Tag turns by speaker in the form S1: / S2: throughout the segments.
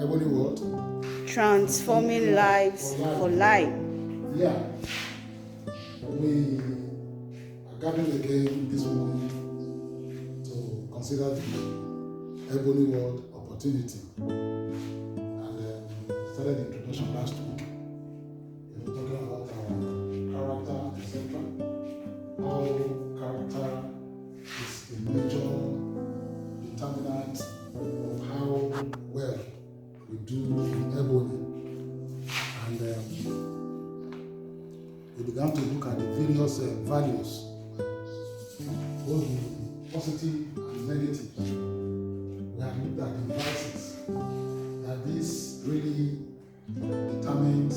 S1: Ebony World.
S2: Transforming lives for life.
S1: Yeah. We are gathering again this morning to consider the Ebony World opportunity. And started the introduction last week. We were talking about our character, etc. How character is a major determinant of how well we do in Ebony. And we began to look at the various values, both the positive and negative. We have looked at the vices, that this really determines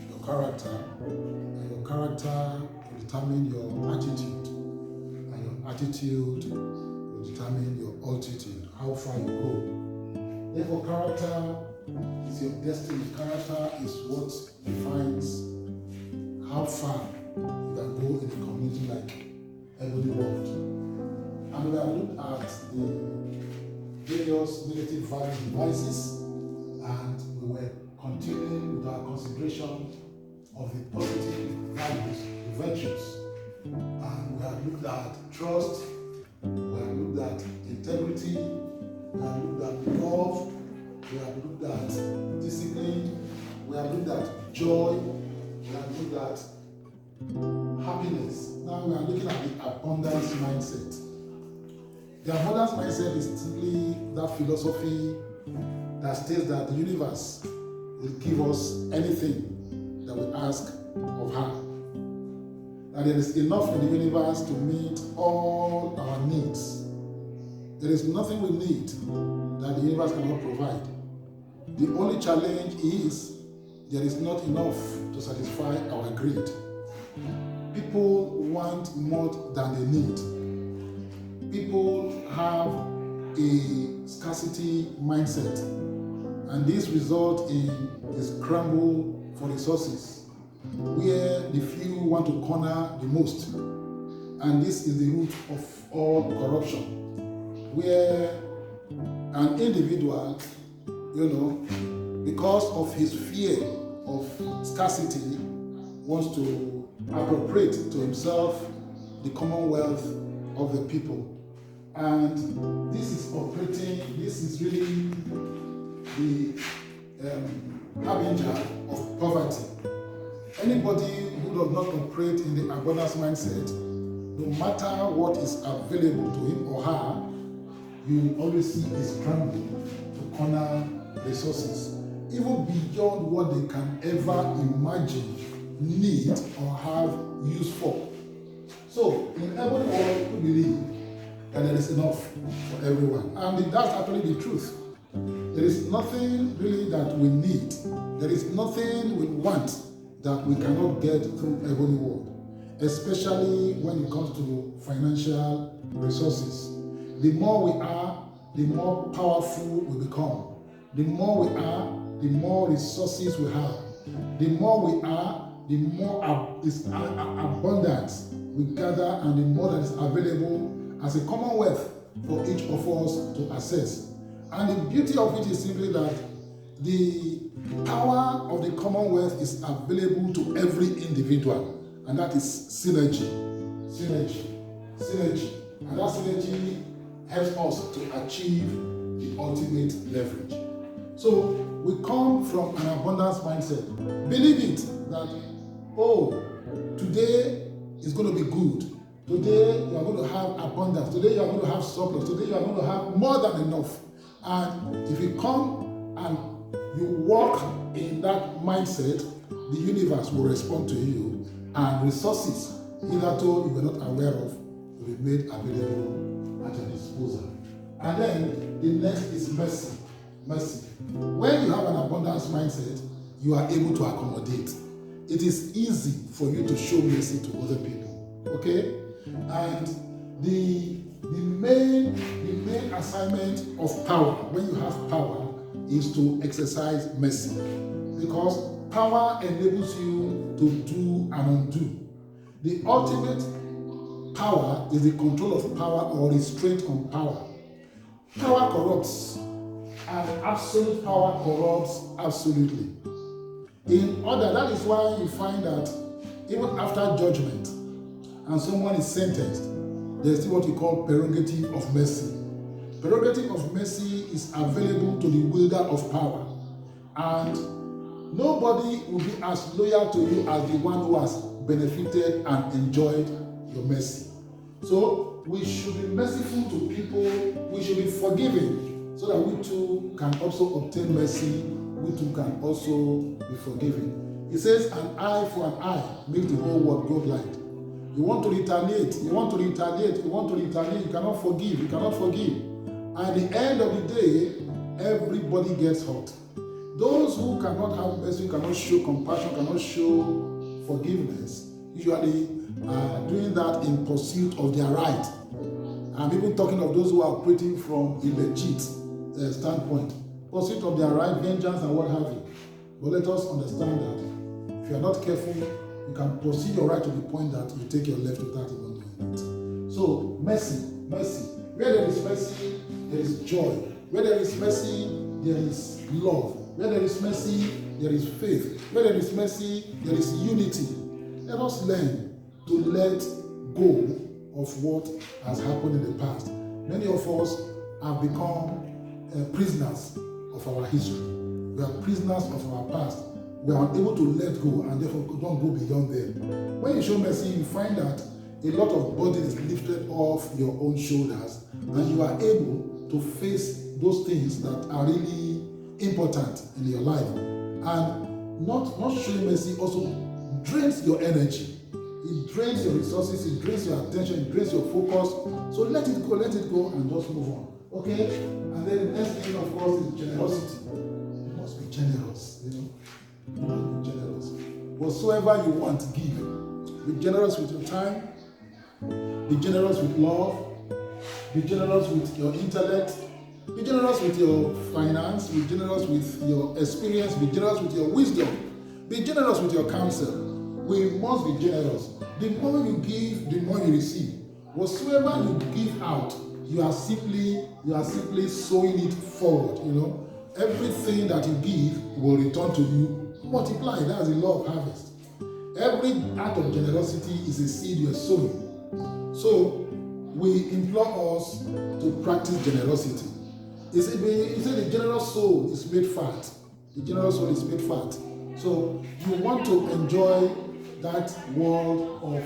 S1: your character, and your character will determine your attitude, and your attitude will determine your altitude, how far you go. Therefore, character is your destiny. Character is what defines how far you can go in a community like Ebony World. And we have looked at the various negative values and vices, and we were continuing with our consideration of the positive values, the virtues. And we have looked at trust, we have looked at integrity, we have looked at love, we have looked at discipline, we have looked at joy, we have looked at happiness. Now we are looking at the abundance mindset. The abundance mindset is simply that philosophy that states that the universe will give us anything that we ask of her. That there is enough in the universe to meet all our needs. There is nothing we need that the universe cannot provide. The only challenge is there is not enough to satisfy our greed. People want more than they need. People have a scarcity mindset, and this results in a scramble for resources, where the few want to corner the most. And this is the root of all corruption, where an individual, because of his fear of scarcity, wants to appropriate to himself the commonwealth of the people. And this is really the harbinger of poverty. Anybody who does not operate in the abundance mindset, no matter what is available to him or her, you will always see a scramble to corner resources, even beyond what they can ever imagine, need, or have use for. So, in Ebony World, we believe that there is enough for everyone. And that's actually the truth. There is nothing really that we need. There is nothing we want that we cannot get through Ebony World, especially when it comes to financial resources. The more we are, the more powerful we become. The more we are, the more resources we have. The more we are, the more abundance we gather, and the more that is available as a commonwealth for each of us to access. And the beauty of it is simply that the power of the commonwealth is available to every individual, and that is synergy. Synergy. And that synergy helps us to achieve the ultimate leverage. So we come from an abundance mindset. Believe it that, today is going to be good. Today you are going to have abundance. Today you are going to have surplus. Today you are going to have more than enough. And if you come and you walk in that mindset, the universe will respond to you, and resources hitherto you were not aware of will be made available at your disposal. And then the next is mercy. Mercy. When you have an abundance mindset, you are able to accommodate. It is easy for you to show mercy to other people. Okay? And the main assignment of power, when you have power, is to exercise mercy. Because power enables you to do and undo. The ultimate power is the control of power or restraint on power. Power corrupts, And absolute power corrupts absolutely. In order, that is why you find that even after judgment and someone is sentenced, there's still what we call prerogative of mercy. Prerogative of mercy is available to the wielder of power. And nobody will be as loyal to you as the one who has benefited and enjoyed your mercy. So we should be merciful to people, we should be forgiving, so that we too can also obtain mercy, we too can also be forgiven. It says an eye for an eye makes the whole world go blind. You want to retaliate, you cannot forgive, At the end of the day, everybody gets hurt. Those who cannot have mercy, cannot show compassion, cannot show forgiveness, usually are doing that in pursuit of their right. I'm even talking of those who are operating from a legit standpoint, pursuit of their right, vengeance, and what have you. But let us understand that if you are not careful, you can pursue your right to the point that you take your left without even doing it. So, mercy. Where there is mercy, there is joy. Where there is mercy, there is love. Where there is mercy, there is faith. Where there is mercy, there is unity. Let us learn to let go of what has happened in the past. Many of us have become prisoners of our history. We are prisoners of our past. We are unable to let go and therefore don't go beyond them. When you show mercy, you find that a lot of burden is lifted off your own shoulders and you are able to face those things that are really important in your life. And not showing mercy also drains your energy. It drains your resources, it drains your attention, it drains your focus. So let it go and just move on. Okay? And then the next thing, of course, is generosity. You must be generous, You must be generous. Whatsoever you want, give. Be generous with your time. Be generous with love. Be generous with your intellect. Be generous with your finance. Be generous with your experience. Be generous with your wisdom. Be generous with your counsel. We must be generous. The more you give, the more you receive. Whatsoever you give out, you are simply sowing it forward. Everything that you give will return to you. Multiply. That's the law of harvest. Every act of generosity is a seed you are sowing. So we implore us to practice generosity. He said the generous soul is made fat. The generous soul is made fat. So you want to enjoy that world of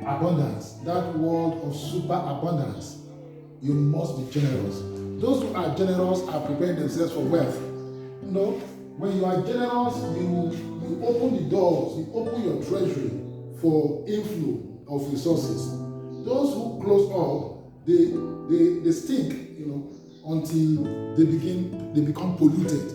S1: abundance, that world of super abundance. You must be generous. Those who are generous are preparing themselves for wealth. When you are generous, you open the doors, you open your treasury for inflow of resources. Those who close up, they stink, until they become polluted,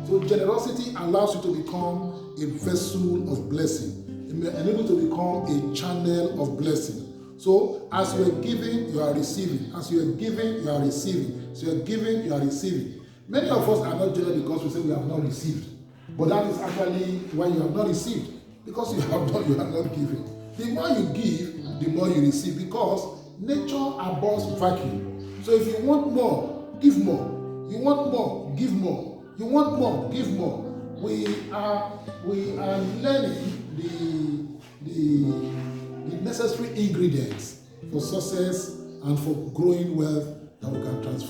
S1: So generosity allows you to become a vessel of blessing, and able to become a channel of blessing. So as you are giving, you are receiving. As you are giving, you are receiving. As you are giving, you are receiving. Many of us are not generous because we say we have not received. But that is actually why you have not received. Because you are not giving. The more you give, the more you receive. Because nature abhors vacuum. So if you want more, give more. You want more, give more. You want more, give more. We are learning the necessary ingredients for success and for growing wealth that we can transfer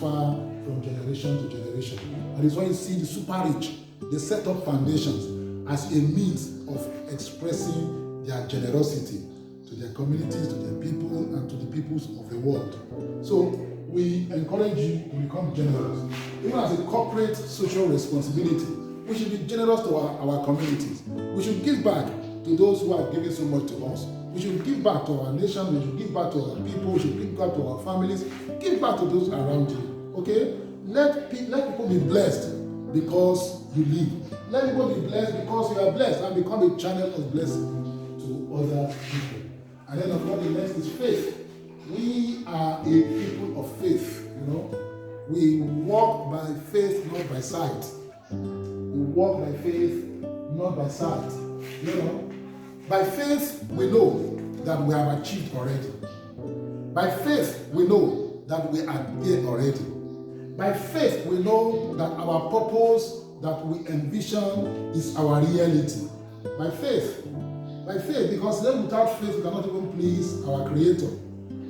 S1: from generation to generation. And it's why you see the super rich, they set up foundations as a means of expressing their generosity to their communities, to their people, and to the peoples of the world. So we encourage you to become generous. Even as a corporate social responsibility, we should be generous to our communities. We should give back to those who have given so much to us. We should give back to our nation, we should give back to our people, we should give back to our families, give back to those around you. Okay? Let people be blessed because you live. Let people be blessed because you are blessed and become a channel of blessing to other people. And then of course the next is faith. We are a people of faith, We walk by faith, not by sight. We walk by faith, not by sight. By faith, we know that we have achieved already. By faith, we know that we are there already. By faith, we know that our purpose that we envision is our reality. By faith, because then without faith we cannot even please our Creator.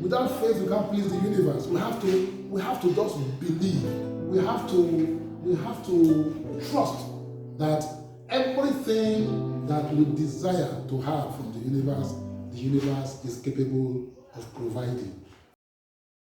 S1: Without faith we can't please the universe. We have to just believe. We have to trust that everything that we desire to have from the universe is capable of providing.